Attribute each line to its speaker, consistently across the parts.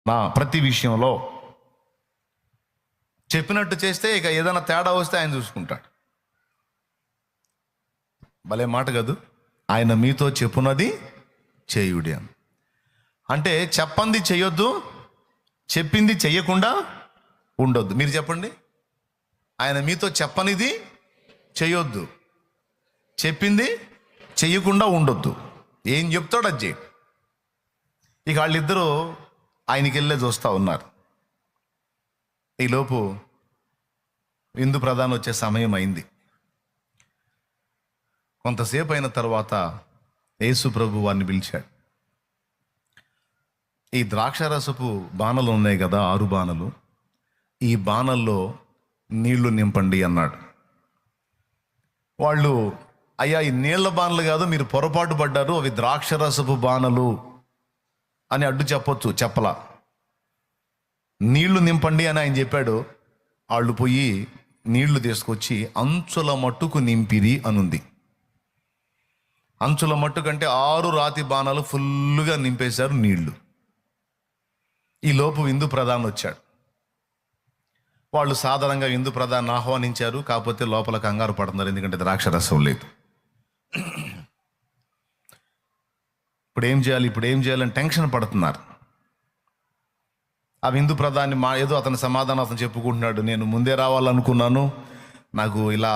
Speaker 1: నా ప్రతి విషయంలో చెప్పినట్టు చేస్తే ఇక ఏదైనా తేడా వస్తే ఆయన చూసుకుంటాడు. భలే మాట కాదు, ఆయన మీతో చెప్పున్నది చేయుడి అని. అంటే చెప్పంది చెయ్యొద్దు, చెప్పింది చెయ్యకుండా ఉండొద్దు. మీరు చెప్పండి, ఆయన మీతో చెప్పనిది చెయ్యొద్దు, చెప్పింది చెయ్యకుండా ఉండొద్దు. ఏం చెప్తాడు అది చేయి. ఇక వాళ్ళిద్దరూ ఆయనకి వెళ్ళే చూస్తూ ఉన్నారు. ఈలోపు విందు ప్రధానం వచ్చే సమయం అయింది. కొంతసేపు అయిన తర్వాత యేసు ప్రభు వారిని పిలిచాడు. ఈ ద్రాక్షారసపు బాణలు ఉన్నాయి కదా, 6 బాణలు, ఈ బాణల్లో నీళ్లు నింపండి అన్నాడు. వాళ్ళు, అయ్యా ఈ నీళ్ల బాణలు కాదు, మీరు పొరపాటు పడ్డారు, అవి ద్రాక్షరసపు బాణలు అని అడ్డు చెప్పలా. నీళ్లు నింపండి అని ఆయన చెప్పాడు. వాళ్ళు పోయి నీళ్లు తీసుకొచ్చి అంచుల మట్టుకు నింపిరి అనుంది. అంచుల మట్టుకంటే 6 రాతి బాణాలు ఫుల్లుగా నింపేశారు నీళ్లు. ఈ లోపు విందు ప్రధాని వచ్చాడు. వాళ్ళు సాధారణంగా విందు ప్రధాన్ని ఆహ్వానించారు, కాకపోతే లోపల కంగారు పడుతున్నారు, ఎందుకంటే ద్రాక్షరసం లేదు. ఇప్పుడు ఏం చేయాలని టెన్షన్ పడుతున్నారు. ఆ విందు ప్రధాని ఏదో అతని సమాధానం అతను చెప్పుకుంటున్నాడు. నేను ముందే రావాలనుకున్నాను, నాకు ఇలా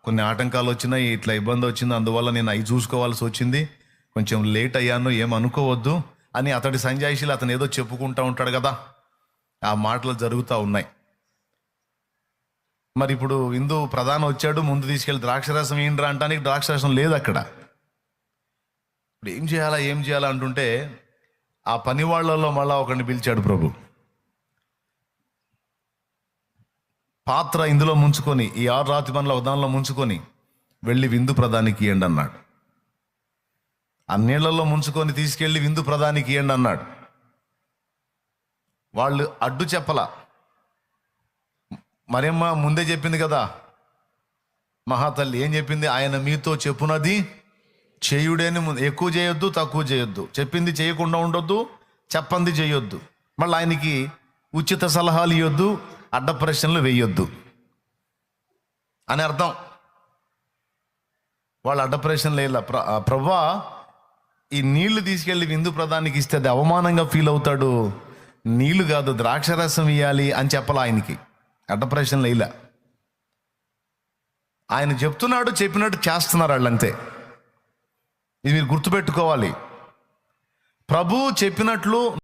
Speaker 1: కొన్ని ఆటంకాలు వచ్చినాయి, ఇట్లా ఇబ్బంది వచ్చింది, అందువల్ల నేను అవి చూసుకోవాల్సి వచ్చింది, కొంచెం లేట్ అయ్యాను, ఏమనుకోవద్దు అని అతడి సంజాయిషీలు అతను ఏదో చెప్పుకుంటూ ఉంటాడు కదా, ఆ మాటలు జరుగుతూ ఉన్నాయి. మరి ఇప్పుడు విందు ప్రధానం వచ్చాడు, ముందు తీసుకెళ్ళి ద్రాక్షరసం ఏంట్రా అంటానికి ద్రాక్షరసం లేదు అక్కడ. ఇప్పుడు ఏం చేయాలా అంటుంటే ఆ పని వాళ్ళలో మళ్ళా ఒకరిని పిలిచాడు ప్రభు. పాత్ర ఇందులో ముంచుకొని, ఈ 6 రాతి పనుల దానిలో ముంచుకొని వెళ్ళి విందు ప్రధానికి ఇవ్వండి అన్నాడు. ఆ నీళ్లలో ముంచుకొని తీసుకెళ్ళి విందు ప్రధానికి ఇవ్వండి అన్నాడు. వాళ్ళు అడ్డు చెప్పలా. మరేమ్మ ముందే చెప్పింది కదా మహాతల్లి, ఏం చెప్పింది? ఆయన మీతో చెప్పునది చేయుడేని. ఎక్కువ చేయొద్దు, తక్కువ చేయొద్దు, చెప్పింది చేయకుండా ఉండొద్దు, చెప్పంది చేయొద్దు, మళ్ళీ ఆయనకి ఉచిత సలహాలు ఇవ్వద్దు, అడ్డ ప్రశ్నలు వేయొద్దు అని అర్థం. వాళ్ళు అడ్డ ప్రశ్నలు వేయాల. ప్రభువా, ఈ నీళ్లు తీసుకెళ్ళి విందు ప్రధానికి ఇస్తే అది అవమానంగా ఫీల్ అవుతాడు, నీళ్లు కాదు ద్రాక్షరసం ఇవ్వాలి అని చెప్పాలి. ఆయనకి అడ్డ ప్రశ్నలు వేయలే. ఆయన చెప్తున్నాడు, చెప్పినట్టు చేస్తున్నారు వాళ్ళంతే. ఇది మీరు గుర్తుపెట్టుకోవాలి. ప్రభు చెప్పినట్లు